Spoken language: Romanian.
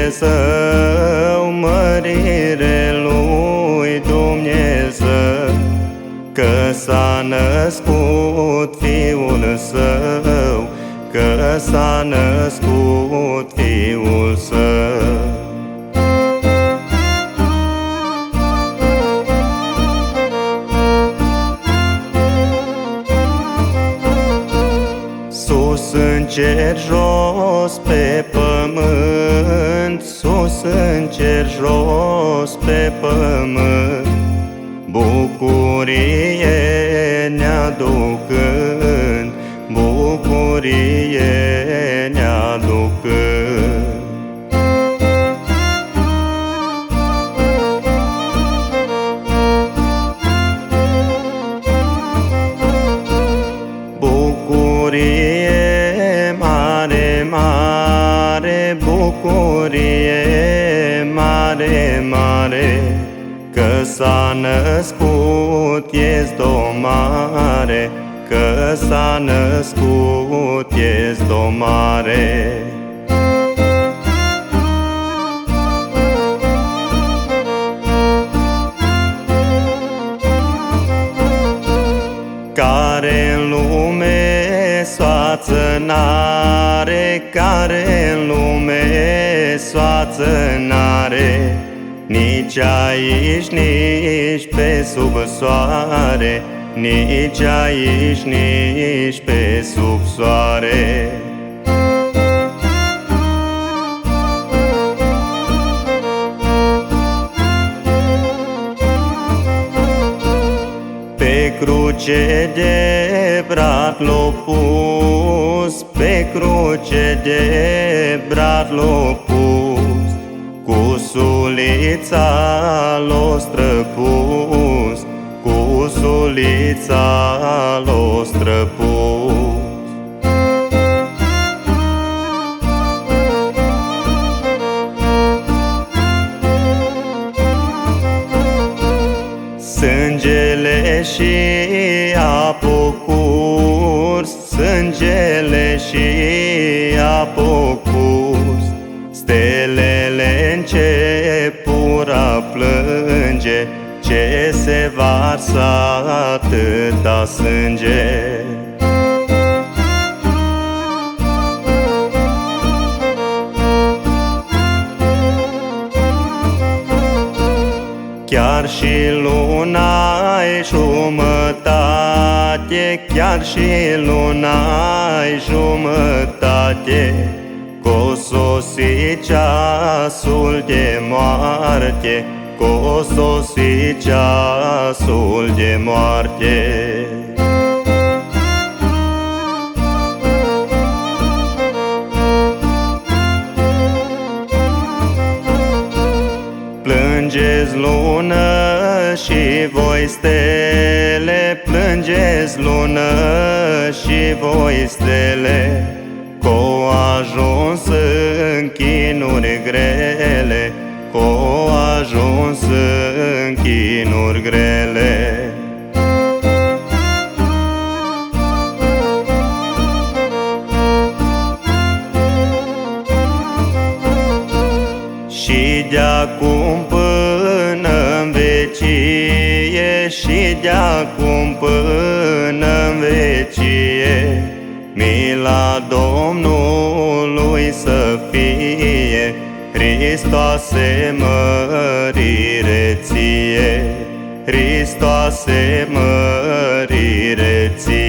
Dumnezeu, mărire lui Dumnezeu, că s-a născut Fiul Său, că s-a născut Fiul Său. Sus în cer, jos pe pământ, sus în cer, jos pe pământ, bucurie ne-aducând, bucurie ne-aducând. Bucurie mare, mare, bucurie mare, mare, că s-a născut Iezdomare, că s-a născut Iezdomare. Care-n lume soață n-are, care-n lume soață n-are, nici aici, nici pe sub soare, nici aici, nici pe sub soare. Pe cruce de brad l-o pus, pe cruce de brad l-o pus, cu sulița l-o străpus, cu sulița l-o străpus. Sângele și apă curs, sângele și apă curs, stelele începură a plânge, ce se varsă atâta sânge. Chiar și luna-i jumătate, chiar și luna-i jumătate, c-o sosi ceasul de moarte, c-o sosi ceasul de moarte. Plângeți lună și voi stele, plângeți lună și voi stele, c-o ajuns în chinuri grele, c-o ajuns în chinuri grele. Și de-acum până-n vecie, și de-acum până-n vecie, mila Domnului să fie, Hristoase mărire ție, Hristoase mărire ție.